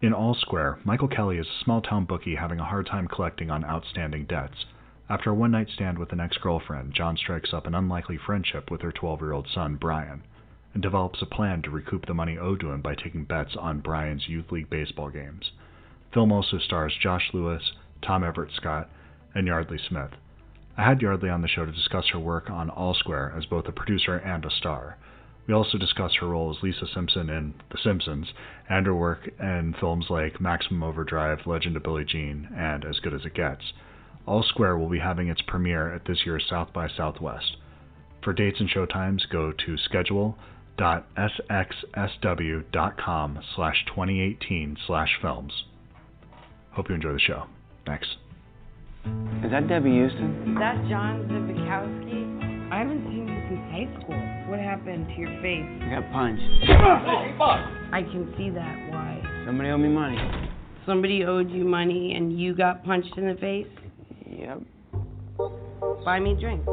In All Square, Michael Kelly is a small-town bookie having a hard time collecting on outstanding debts. After a one-night stand with an ex-girlfriend, John strikes up an unlikely friendship with her 12-year-old son, Brian, and develops a plan to recoup the money owed to him by taking bets on Brian's youth league baseball games. The film also stars Josh Lewis, Tom Everett Scott, and Yeardley Smith. I had Yeardley on the show to discuss her work on All Square as both a producer and a star. We also discuss her role as Lisa Simpson in The Simpsons, and her work in films like Maximum Overdrive, Legend of Billie Jean, and As Good as It Gets. All Square will be having its premiere at this year's South by Southwest. For dates and showtimes, go to schedule.sxsw.com/2018/films. Hope you enjoy the show. Thanks. Is that Debbie Houston? Is that John Zibikowski? I haven't seen you since high school. What happened to your face? I got punched. I can see that. Why? Somebody owed me money. Somebody owed you money and you got punched in the face? Yep. Buy me a drink.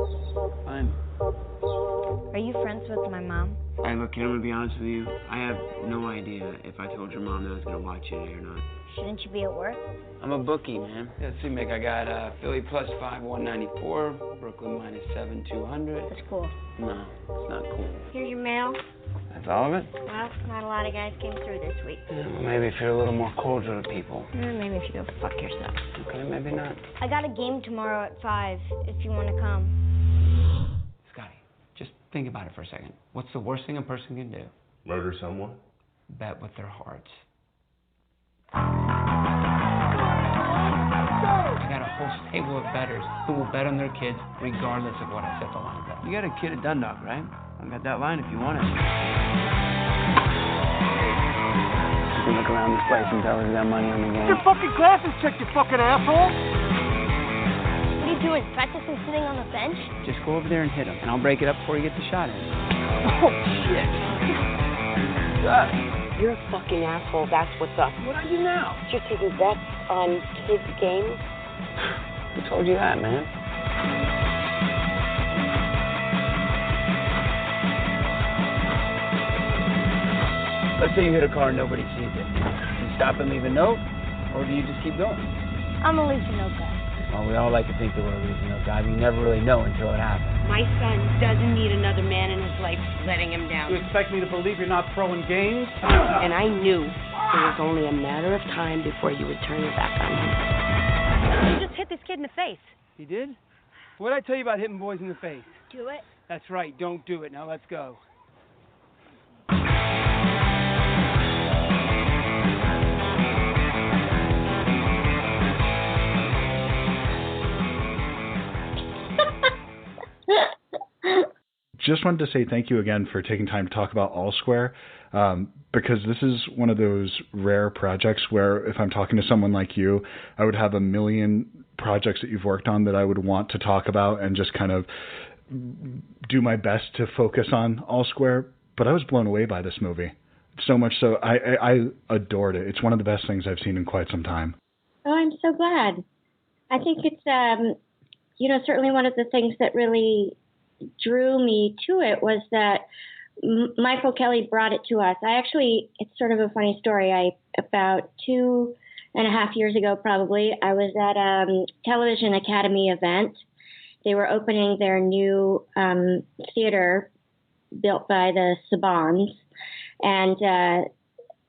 Fine. Are you friends with my mom? Hey, look, I'm gonna be honest with you. I have no idea if I told your mom that I was gonna watch you today or not. Shouldn't you be at work? I'm a bookie, man. Yeah, see, Mick, I got Philly plus 5, 194, Brooklyn minus 7, 200. That's cool. No, it's not cool. Here's your mail. That's all of it? Well, not a lot of guys came through this week. Yeah, well, maybe if you're a little more cordial to people. Maybe if you go fuck yourself. Okay, maybe not. I got a game tomorrow at 5, if you want to come. Scotty, just think about it for a second. What's the worst thing a person can do? Murder someone? Bet with their hearts. I got a whole stable of bettors who will bet on their kids regardless of what I set the line at. You got a kid at Dundalk, right? I got that line if you want it. You can look around this place and tell us got money on the game. Your fucking glasses checked, you fucking asshole! What are you doing, practicing sitting on the bench? Just go over there and hit him, and I'll break it up before you get the shot in. Oh, shit! You're a fucking asshole. That's what's up. What do I do now? You're taking bets on kids' games? Who told you that, man? Let's say you hit a car and nobody sees it. Do you stop and leave a note, or do you just keep going? I'm a leave a note guy. Well, we all like to think that we're a losing note guy, but you never really know until it happens. My son doesn't need another man in his life letting him down. You expect me to believe you're not throwing games? And I knew it was only a matter of time before you would turn your back on him. You just hit this kid in the face. He did? What did I tell you about hitting boys in the face? Do it. That's right, don't do it. Now let's go. Just wanted to say thank you again for taking time to talk about All Square, because this is one of those rare projects where if I'm talking to someone like you, I would have a million projects that you've worked on that I would want to talk about and just kind of do my best to focus on All Square. But I was blown away by this movie, so much so I adored it. It's one of the best things I've seen in quite some time. Oh, I'm so glad. I think it's, certainly one of the things that really drew me to it was that Michael Kelly brought it to us. It's sort of a funny story. About 2.5 years ago, probably, I was at a Television Academy event. They were opening their new theater built by the Sabans. And so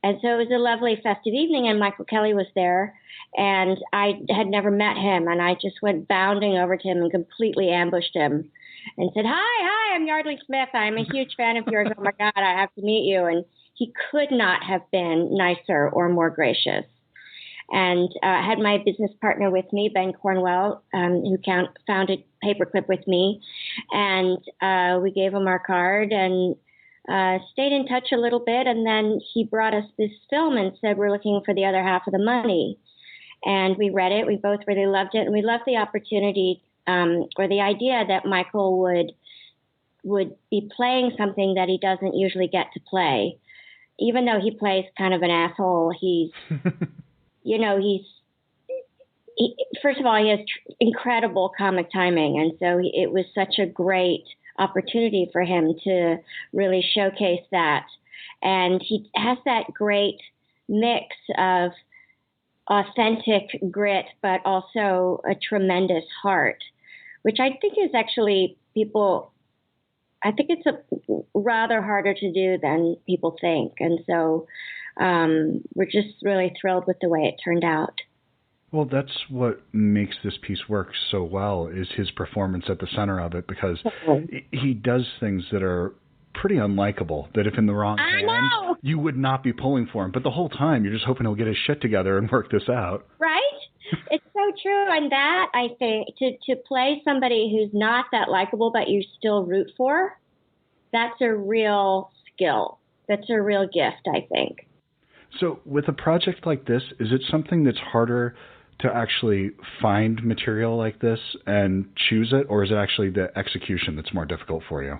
it was a lovely festive evening, and Michael Kelly was there. And I had never met him, and I just went bounding over to him and completely ambushed him and said, hi, I'm Yeardley Smith. I'm a huge fan of yours. Oh, my God, I have to meet you. And he could not have been nicer or more gracious. And I had my business partner with me, Ben Cornwell, who founded Paperclip with me. And we gave him our card and stayed in touch a little bit. And then he brought us this film and said, we're looking for the other half of the money. And we read it. We both really loved it. And we loved the opportunity or the idea that Michael would be playing something that he doesn't usually get to play. Even though he plays kind of an asshole, he's, first of all, he has incredible comic timing. And so it was such a great opportunity for him to really showcase that. And he has that great mix of authentic grit, but also a tremendous heart, which I think is actually I think it's rather harder to do than people think. And so we're just really thrilled with the way it turned out. Well, that's what makes this piece work so well, is his performance at the center of it, because he does things that are pretty unlikable, that if in the wrong hands, you would not be pulling for him. But the whole time, you're just hoping he'll get his shit together and work this out. Right? It's so true. And that, I think, to play somebody who's not that likable, but you still root for, that's a real skill. That's a real gift, I think. So with a project like this, is it something that's harder to actually find material like this and choose it, or is it actually the execution that's more difficult for you?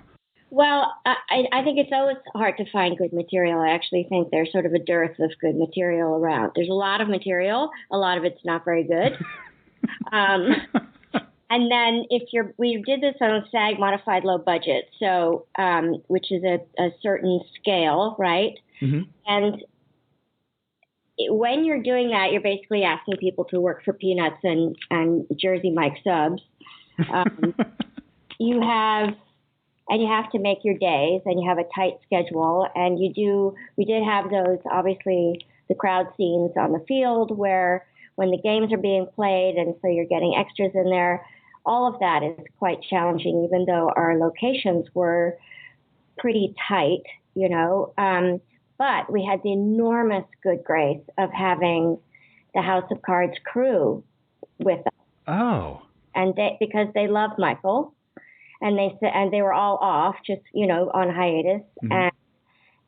Well, I think it's always hard to find good material. I actually think there's sort of a dearth of good material around. There's a lot of material. A lot of it's not very good. And then we did this on a SAG modified low budget, so which is a certain scale, right? Mm-hmm. And when you're doing that, you're basically asking people to work for peanuts and Jersey Mike subs. You have to make your days, and you have a tight schedule. And we did have those, obviously, the crowd scenes on the field where when the games are being played, and so you're getting extras in there. All of that is quite challenging, even though our locations were pretty tight, but we had the enormous good grace of having the House of Cards crew with us. Oh. And because they loved Michael, and they were all off, just on hiatus, mm-hmm. and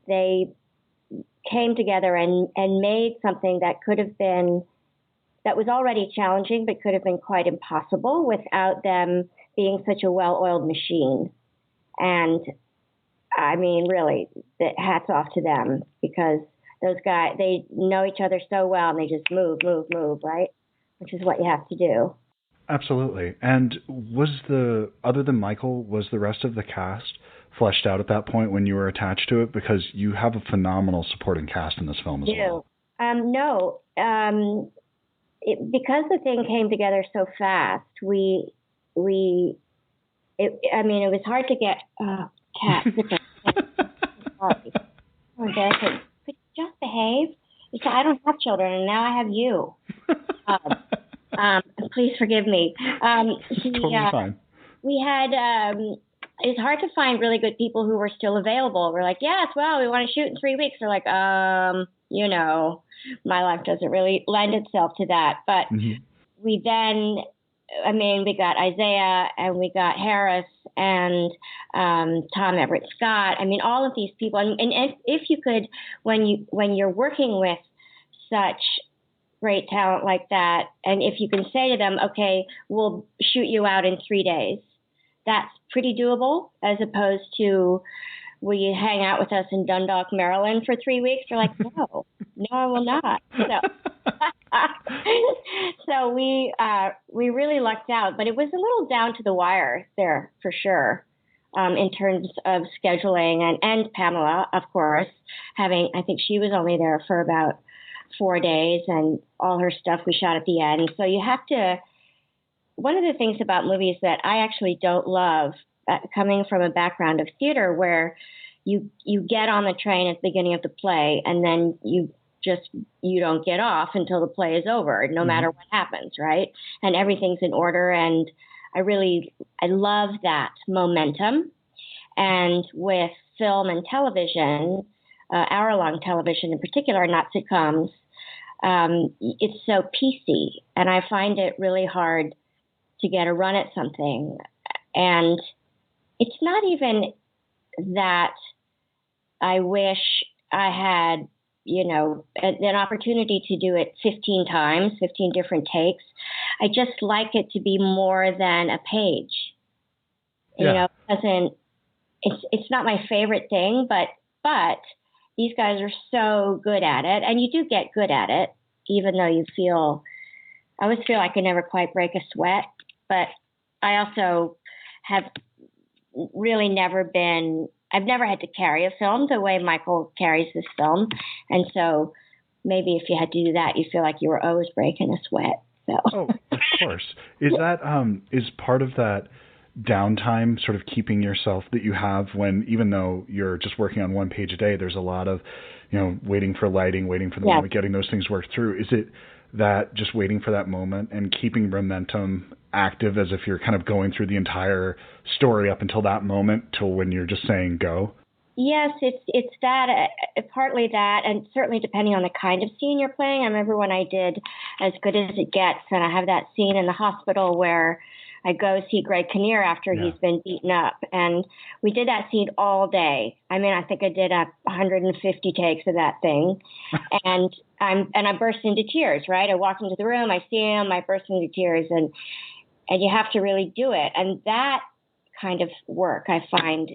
they came together and made something that was already challenging, but could have been quite impossible without them being such a well-oiled machine. And I mean, really, hats off to them, because those guys, they know each other so well, and they just move, right? Which is what you have to do. Absolutely. And other than Michael, was the rest of the cast fleshed out at that point when you were attached to it? Because you have a phenomenal supporting cast in this film as well. No. Because the thing came together so fast, it was hard to get cat. Sorry. Oh, could you just behave? I don't have children, and now I have you. Please forgive me. Totally fine. We had. It's hard to find really good people who were still available. We're like, yes, well, we want to shoot in 3 weeks. They're like, my life doesn't really lend itself to that. But mm-hmm. we got Isaiah, and we got Harris, and Tom Everett Scott. I mean, all of these people. And if you could, when you're working with such great talent like that, and if you can say to them, okay, we'll shoot you out in 3 days, that's pretty doable, as opposed to, will you hang out with us in Dundalk, Maryland for 3 weeks? You're like, no, I will not. So we really lucked out, but it was a little down to the wire there for sure, in terms of scheduling, and Pamela, of course, I think she was only there for about 4 days, and all her stuff we shot at the end. So you have to, one of the things about movies that I actually don't love, coming from a background of theater, where you get on the train at the beginning of the play, and then you don't get off until the play is over, no mm-hmm. matter what happens, right? And everything's in order. And I love that momentum. And with film and television, hour-long television in particular, not sitcoms, it's so piecey. And I find it really hard to get a run at something. And it's not even that I wish I had, an opportunity to do it 15 times, 15 different takes. I just like it to be more than a page. Yeah. It's not my favorite thing, but these guys are so good at it, and you do get good at it, even though I always feel like I never quite break a sweat, but I also have really I've never had to carry a film the way Michael carries this film. And so maybe if you had to do that, you feel like you were always breaking a sweat. So. Oh, of course. Is that is part of that downtime sort of keeping yourself that you have when, even though you're just working on one page a day, there's a lot of, waiting for lighting, waiting for the moment, getting those things worked through. Is it that just waiting for that moment and keeping momentum active as if you're kind of going through the entire story up until that moment till when you're just saying go? Yes, it's that, partly that, and certainly depending on the kind of scene you're playing. I remember when I did As Good as It Gets, and I have that scene in the hospital where I go see Greg Kinnear after he's been beaten up, and we did that scene all day. I mean, I think I did 150 takes of that thing, and I burst into tears. Right, I walk into the room, I see him, I burst into tears, and you have to really do it, and that kind of work I find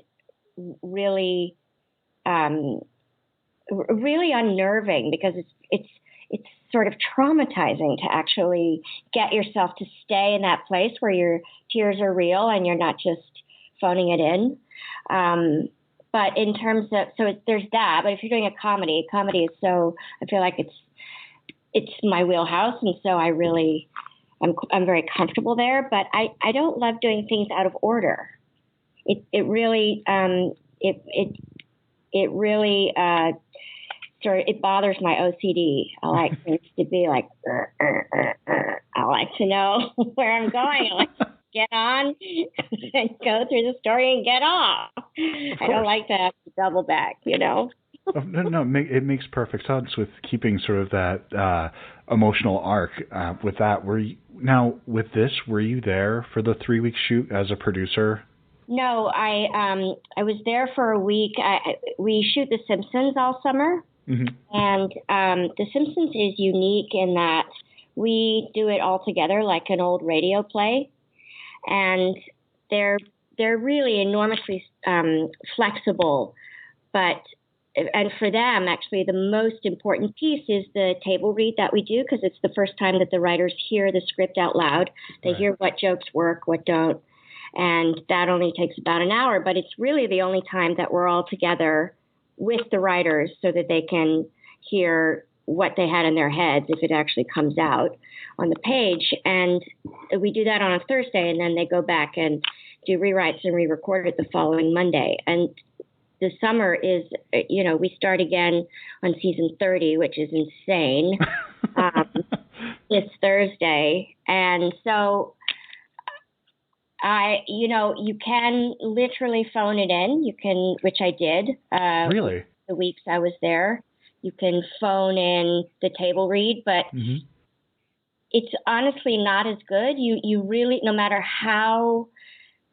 really really unnerving, because it's sort of traumatizing to actually get yourself to stay in that place where your tears are real and you're not just phoning it in. But in terms of, there's that, but if you're doing a comedy is so, I feel like it's my wheelhouse, and so I'm very comfortable there, but I don't love doing things out of order. It really it bothers my OCD. I like things to be like, I like to know where I'm going. I like to get on and go through the story and get off. I don't like to have to double back, No, it makes perfect sense with keeping sort of that emotional arc with that. Were you there for the 3-week shoot as a producer? No, I was there for a week. We shoot The Simpsons all summer, and The Simpsons is unique in that we do it all together like an old radio play, and they're really enormously flexible. And for them, actually, the most important piece is the table read that we do, because it's the first time that the writers hear the script out loud. They hear what jokes work, what don't. And that only takes about an hour, but it's really the only time that we're all together with the writers so that they can hear what they had in their heads if it actually comes out on the page. And we do that on a Thursday, and then they go back and do rewrites and re-record it the following Monday. And the summer is, we start again on season 30, which is insane. It's Thursday. And so you can literally phone it in. You can, which I did. Really? The weeks I was there. You can phone in the table read, but it's honestly not as good. You really, no matter how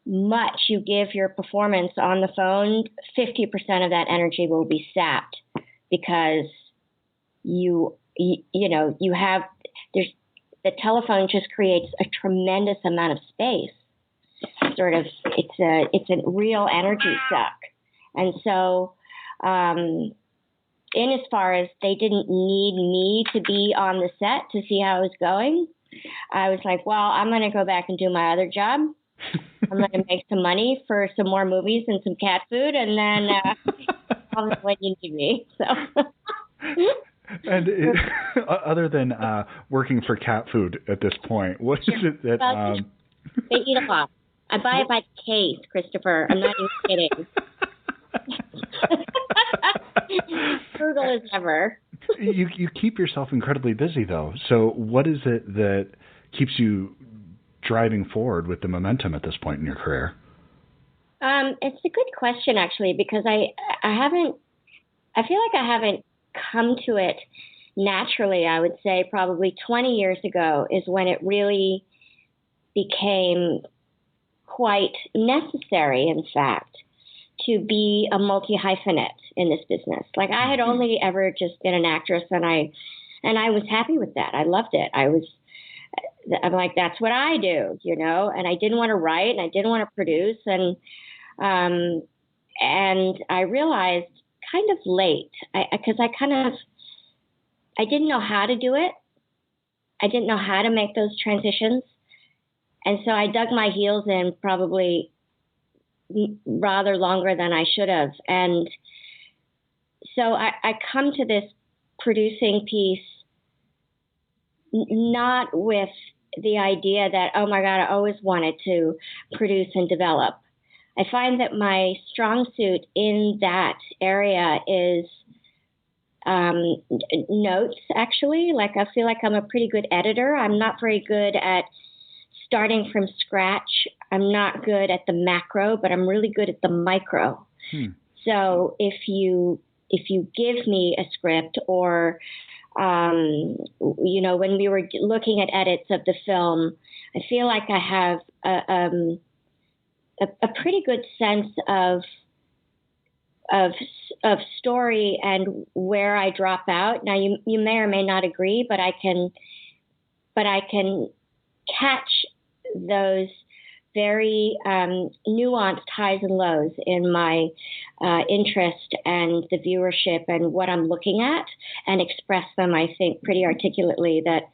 much you give your performance on the phone, 50% of that energy will be sapped, because the telephone just creates a tremendous amount of space. Sort of, it's a real energy suck. And so, in as far as they didn't need me to be on the set to see how it was going, I was like, well, I'm going to go back and do my other job. I'm going to make some money for some more movies and some cat food, and then I'll just let you need me. So. And other than working for cat food at this point, what is it that... They eat a lot. I buy it by the case, Christopher. I'm not even kidding. Frugal as ever. You keep yourself incredibly busy, though. So what is it that keeps you driving forward with the momentum at this point in your career? It's a good question, actually, because I feel like I haven't come to it naturally. I would say probably 20 years ago is when it really became quite necessary, in fact, to be a multi-hyphenate in this business. Like, I had only ever just been an actress, and I was happy with that. I loved it. I'm like, that's what I do, and I didn't want to write, and I didn't want to produce. And I realized kind of late, because I didn't know how to do it. I didn't know how to make those transitions. And so I dug my heels in probably rather longer than I should have. And so I come to this producing piece not with the idea that, oh my God, I always wanted to produce and develop. I find that my strong suit in that area is notes, actually. Like, I feel like I'm a pretty good editor. I'm not very good at starting from scratch. I'm not good at the macro, but I'm really good at the micro. So if you give me a script, or when we were looking at edits of the film, I feel like I have a pretty good sense of story and where I drop out. Now, you may or may not agree, but I can catch those very nuanced highs and lows in my interest and the viewership and what I'm looking at, and express them, I think, pretty articulately that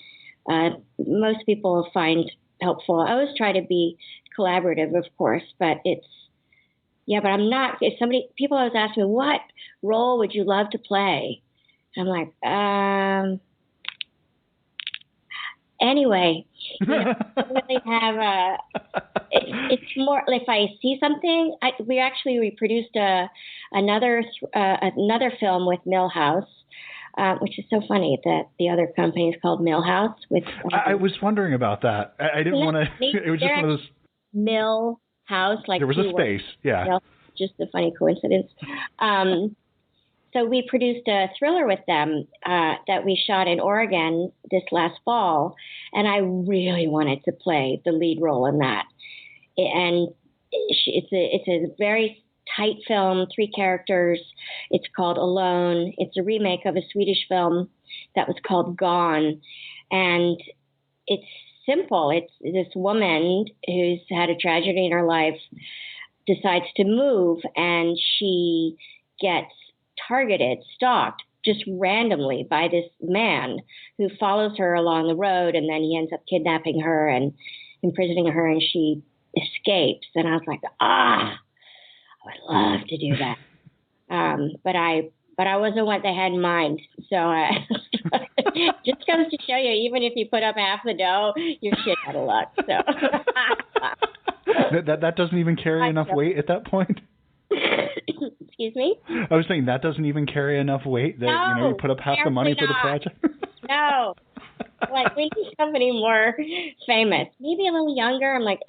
most people find helpful. I always try to be collaborative, of course, but but I'm not. If people always ask me, what role would you love to play? I'm like, anyway, I don't really have it's more if I see something. We produced another film with Millhouse, which is so funny that the other company is called Millhouse. I was wondering about that. I didn't want to. It was just one of those. Millhouse, like there was a space, yeah. Just a funny coincidence. So we produced a thriller with them that we shot in Oregon this last fall, and I really wanted to play the lead role in that. And it's a very tight film, 3 characters. It's called Alone. It's a remake of a Swedish film that was called Gone, and it's simple. It's this woman who's had a tragedy in her life decides to move, and she gets targeted, stalked just randomly by this man who follows her along the road, and then he ends up kidnapping her and imprisoning her, and she escapes. And I was like, I would love to do that. But I wasn't what they had in mind. So just goes to show you, even if you put up half the dough, you're shit out of luck. So that doesn't even carry enough weight at that point. Excuse me? I was saying that doesn't even carry enough weight that you put up half the money for the project. No. Like, we need somebody more famous, maybe a little younger. I'm like,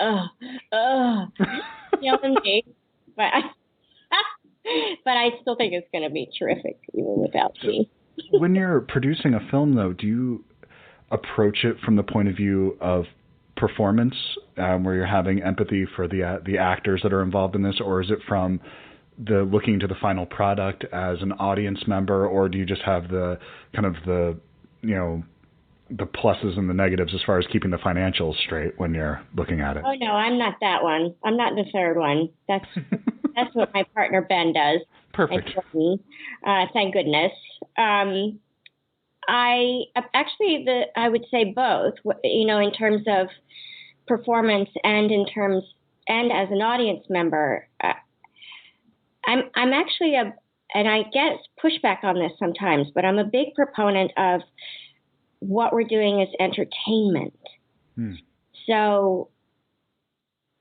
me. But I still think it's going to be terrific, even without me. When you're producing a film, though, do you approach it from the point of view of performance, where you're having empathy for the actors that are involved in this, or is it from the looking to the final product as an audience member, or do you just have the kind of the pluses and the negatives as far as keeping the financials straight when you're looking at it? Oh no, I'm not that one. I'm not the third one. That's what my partner Ben does. Perfect. Thank goodness. I would say both. In terms of performance and as an audience member. I'm actually and I get pushback on this sometimes, but I'm a big proponent of what we're doing as entertainment. So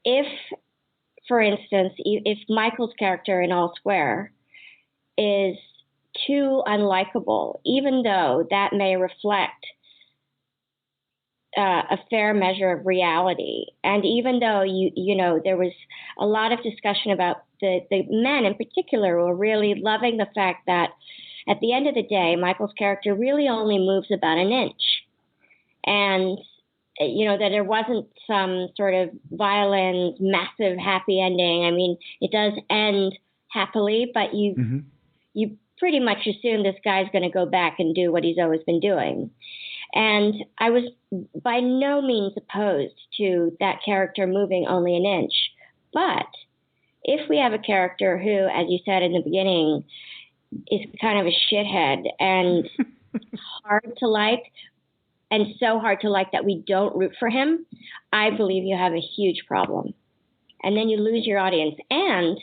if, for instance, if Michael's character in All Square is too unlikable, even though that may reflect a fair measure of reality, and even though there was a lot of discussion about the men in particular were really loving the fact that at the end of the day, Michael's character really only moves about an inch, and that there wasn't some sort of violent, massive happy ending. I mean, it does end happily, but you pretty much assume this guy's going to go back and do what he's always been doing. And I was by no means opposed to that character moving only an inch. But if we have a character who, as you said in the beginning, is kind of a shithead and hard to like, and so hard to like that we don't root for him, I believe you have a huge problem. And then you lose your audience. And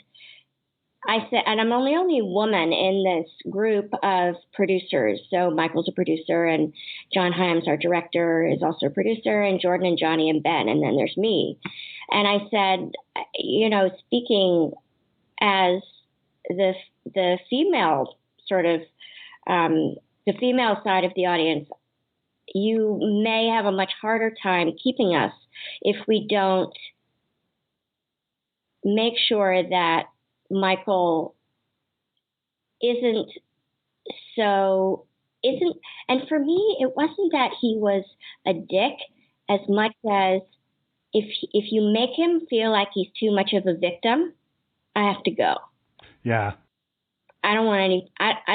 I said, and I'm the only woman in this group of producers. So Michael's a producer, and John Hyams, our director, is also a producer, and Jordan and Johnny and Ben, and then there's me. And I said, speaking as the female sort of the female side of the audience, you may have a much harder time keeping us if we don't make sure that Michael and for me, it wasn't that he was a dick as much as if you make him feel like he's too much of a victim, I have to go. Yeah. I don't want any, I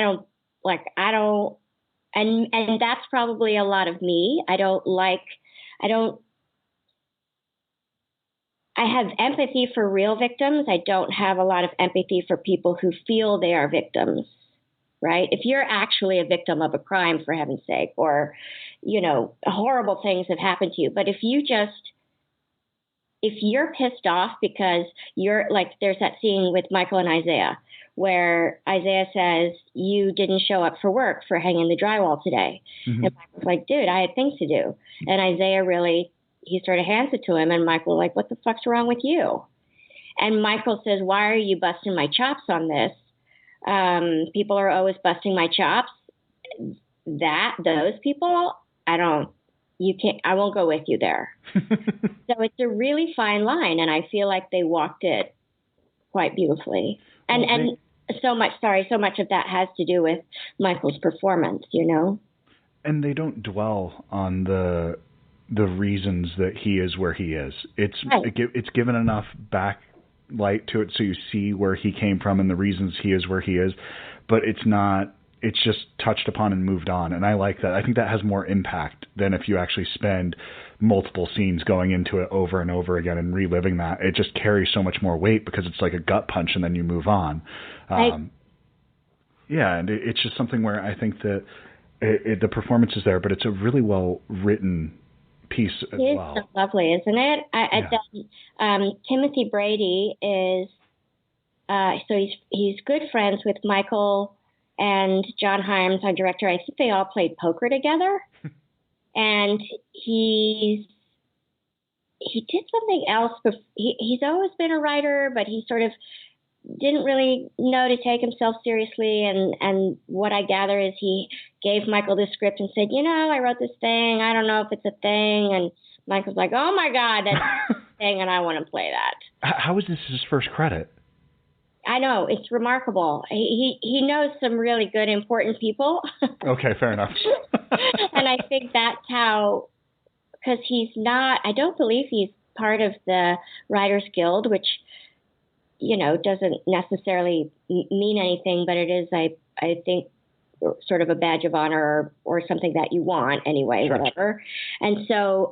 don't, and that's probably a lot of me. I have empathy for real victims. I don't have a lot of empathy for people who feel they are victims, right? If you're actually a victim of a crime, for heaven's sake, or, horrible things have happened to you. But if you're pissed off because you're like, there's that scene with Michael and Isaiah where Isaiah says, you didn't show up for work for hanging the drywall today. Mm-hmm. And Michael's like, dude, I had things to do. And Isaiah he sort of hands it to him, and Michael like, what the fuck's wrong with you? And Michael says, why are you busting my chops on this? People are always busting my chops. Those people, I won't go with you there. So it's a really fine line, and I feel like they walked it quite beautifully. And so much of that has to do with Michael's performance, And they don't dwell on the reasons that he is where he is. It's given enough backlight to it so you see where he came from and the reasons he is where he is, but it's just touched upon and moved on. And I like that. I think that has more impact than if you actually spend multiple scenes going into it over and over again and reliving that. It just carries so much more weight because it's like a gut punch and then you move on. Yeah, and it's just something where I think that the performance is there, but it's a really well written piece as well. It's so lovely, isn't it? Timothy Brady is so he's good friends with Michael and John Hyams, our director. I think they all played poker together. And he did something else. He's always been a writer, but he sort of didn't really know to take himself seriously. And what I gather is he gave Michael the script and said, I wrote this thing. I don't know if it's a thing. And Michael's like, oh my God, that's a thing, and I want to play that. How is this his first credit? I know, it's remarkable. He knows some really good, important people. Okay, fair enough. And I think that's how, because I don't believe he's part of the Writers Guild, which, doesn't necessarily mean anything, but it is, I think, sort of a badge of honor or something that you want anyway, sure. Whatever. And so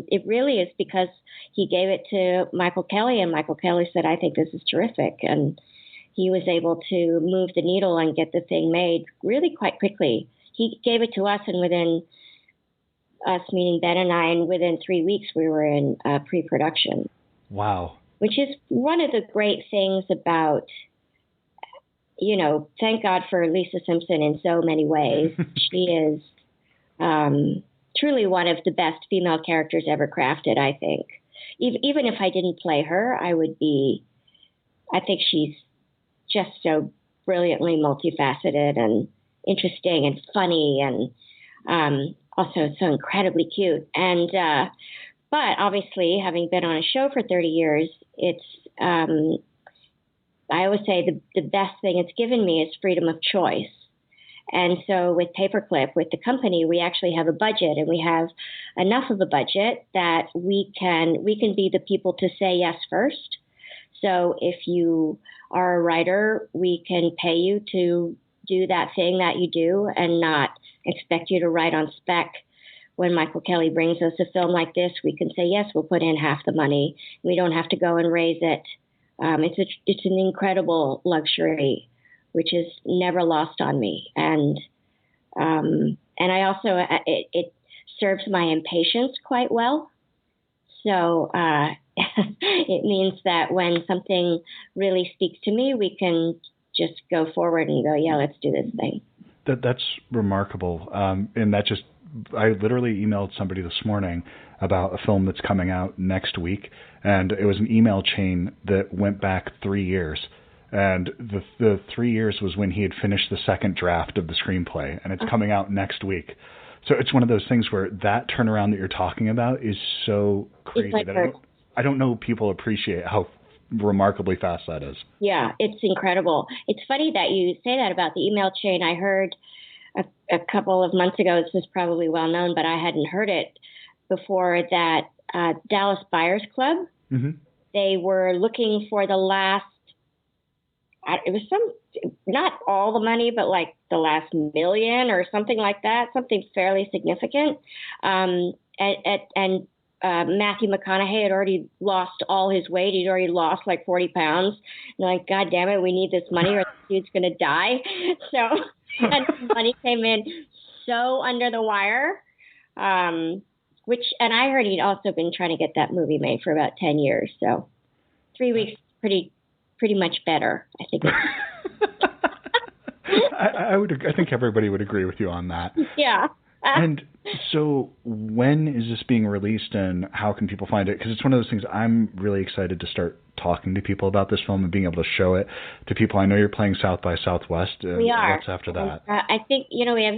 it really is because he gave it to Michael Kelly, and Michael Kelly said, I think this is terrific. And he was able to move the needle and get the thing made really quite quickly. He gave it to us, and within us, meaning Ben and I, and within 3 weeks, we were in pre-production. Wow. Which is one of the great things about, thank God for Lisa Simpson in so many ways. She is truly one of the best female characters ever crafted, I think. Even if I didn't play her, I think she's just so brilliantly multifaceted and interesting and funny, and also so incredibly cute. And but obviously, having been on a show for 30 years, it's I always say the best thing it's given me is freedom of choice. And so with Paperclip, with the company, we actually have a budget, and we have enough of a budget that we can be the people to say yes first. So if you are a writer, we can pay you to do that thing that you do and not expect you to write on spec. When Michael Kelly brings us a film like this, we can say, yes, we'll put in half the money. We don't have to go and raise it. It's an incredible luxury, which is never lost on me. And I also, it serves my impatience quite well. So it means that when something really speaks to me, we can just go forward and go, yeah, let's do this thing. That's remarkable. And that just, I literally emailed somebody this morning about a film that's coming out next week, and it was an email chain that went back 3 years. And the 3 years was when he had finished the second draft of the screenplay, and it's coming out next week. So it's one of those things where that turnaround that you're talking about is so crazy that I don't know people appreciate how remarkably fast that is. Yeah, it's incredible. It's funny that you say that about the email chain. I heard a couple of months ago, this was probably well known, but I hadn't heard it before, that Dallas Buyers Club, they were looking for the last, it was not all the money, but like the last million or something like that, something fairly significant. And Matthew McConaughey had already lost all his weight. He'd already lost like 40 pounds. And like, God damn it, we need this money or the dude's going to die. So, and the money came in so under the wire, and I heard he'd also been trying to get that movie made for about 10 years. So 3 weeks, pretty much better, I think. I think everybody would agree with you on that. Yeah. And so when is this being released, and how can people find it? Because it's one of those things, I'm really excited to start talking to people about this film and being able to show it to people. I know you're playing South by Southwest. We are. What's after that? I think, we have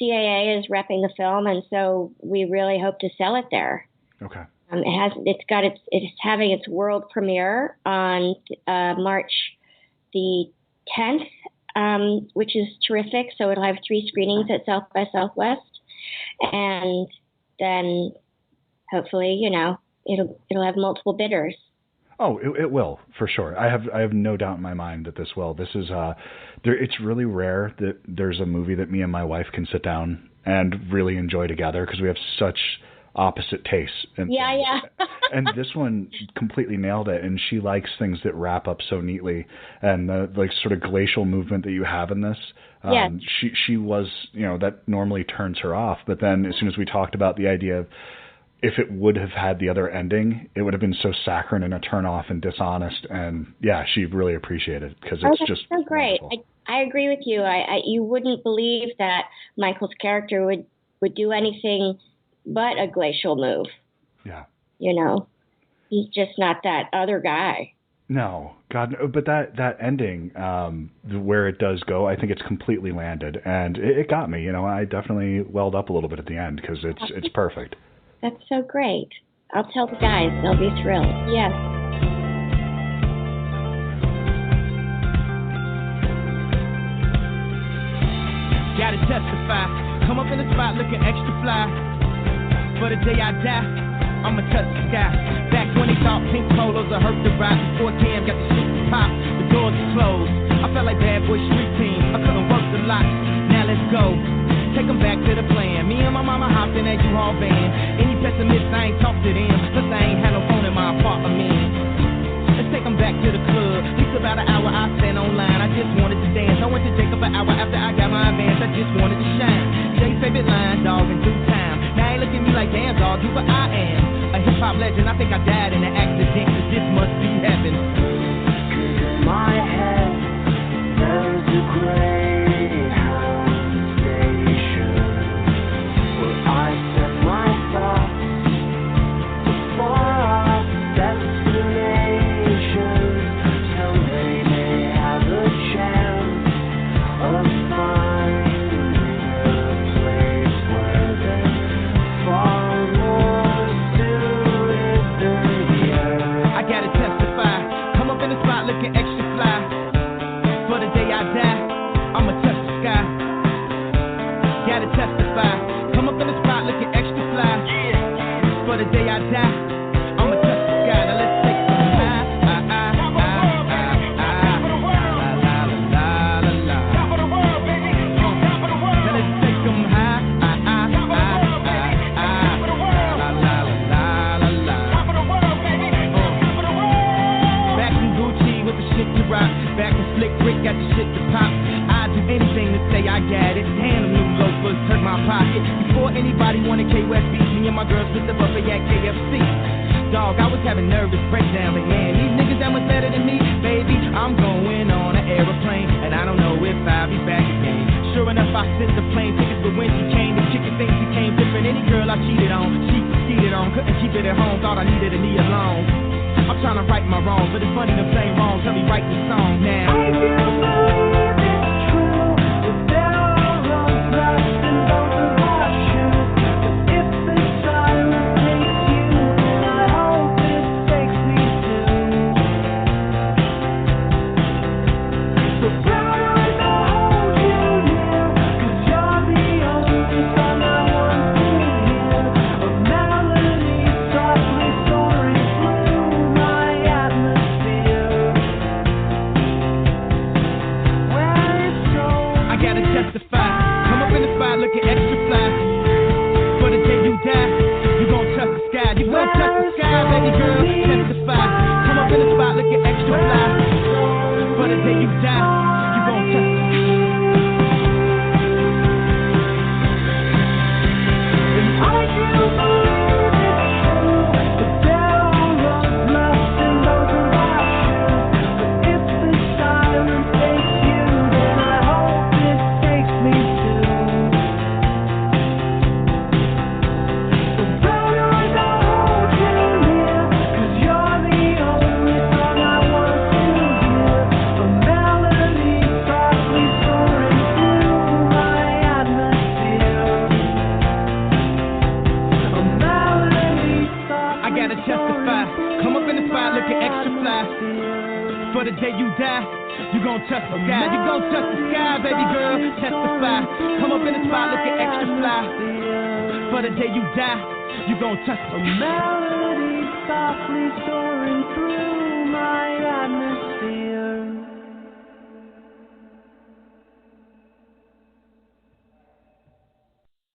CAA is repping the film, and so we really hope to sell it there. Okay. It's having its world premiere on March the 10th. Which is terrific. So it'll have 3 screenings at South by Southwest, and then hopefully, it'll have multiple bidders. Oh, it will, for sure. I have no doubt in my mind that this will. This is it's really rare that there's a movie that me and my wife can sit down and really enjoy together, because we have such opposite tastes. Yeah. And this one completely nailed it, and she likes things that wrap up so neatly, and the like sort of glacial movement that you have in this. Yes. She was, that normally turns her off, but then as soon as we talked about the idea of if it would have had the other ending, it would have been so saccharine and a turn off and dishonest, and yeah, she really appreciated it, because it's just so great. I agree with you. You wouldn't believe that Michael's character would do anything but a glacial move. Yeah. He's just not that other guy. No, God, but that ending, where it does go, I think it's completely landed, and it got me. I definitely welled up a little bit at the end, because it's perfect. That's so great. I'll tell the guys; they'll be thrilled. Yes. Gotta testify. Come up in the spot looking extra fly. For the day I die, I'ma touch the sky. Back when they thought pink polos would hurt the ride. Before Cam got the shit to pop, the doors are closed. I felt like bad boy street team. I couldn't work the lot. Now let's go. Take them back to the plan. Me and my mama hopped in that U-Haul van. Any pessimists, I ain't talk to them. Plus I ain't had no phone in my apartment. Let's take them back to the club. At least about an hour I spent online. I just wanted to dance. I went to Jacob an hour after I got my advance. I just wanted to shine. Jay's favorite line, dog, in due time. Now ain't look at me like, damn, dog, you what I am. A hip-hop legend. I think I died in an accident, cause this must be heaven. Cause in my head, there's a Greyhound station where I set my thoughts before our destination, so they may have a chance of finding a place where they're far more suited than here. I gotta testify. Come up in the spot looking extra fly. For the day I die, I'ma touch the sky. Gotta testify. Come up in the spot looking extra fly. For the day I die, I'ma touch the sky. Now let's take some high. Now let's take them high. Back in Gucci with the shit with the buffet at KFC. Dog, I was having nervous breakdowns, but man, these niggas that much better than me, baby. I'm going on an aeroplane, and I don't know if I'll be back again. Sure enough, I sent the plane tickets, but when she came, the chicken thinks she came different. Any girl I cheated on, she cheated on, couldn't keep it at home, thought I needed a knee alone. I'm trying to right my wrongs, but it's funny to play wrong. Tell me write the song now. I feel it's true, if there are wrongs left in both of our shoes. If the silence takes you, then I hope it takes me too. So proud I know hold you near, 'cause you're the only song I want to hear. A melody softly soaring through my atmosphere. When it's so I gotta testify. Come up in the spot looking extra fly. For the day you die, you gon' touch the sky. You gon' touch the sky, baby girl. Testify. Come up in the spot looking extra fly. For the day you die, you gon' touch the sky. And I do believe it's true, but there are wrongs left in both of our shoes. But if the silence takes you, then I hope it takes me too. So proud I know hold you near, 'cause you're the only song I want to hear. A melody softly soaring through my atmosphere. A melody softly I gotta testify. Come up in the spot looking extra fly. For the day you die, you gon' touch the sky. You gon' touch the sky, baby girl. Testify. Come up in the spot looking extra fly. For the day you die, you gon' touch the sky. A melody softly soaring through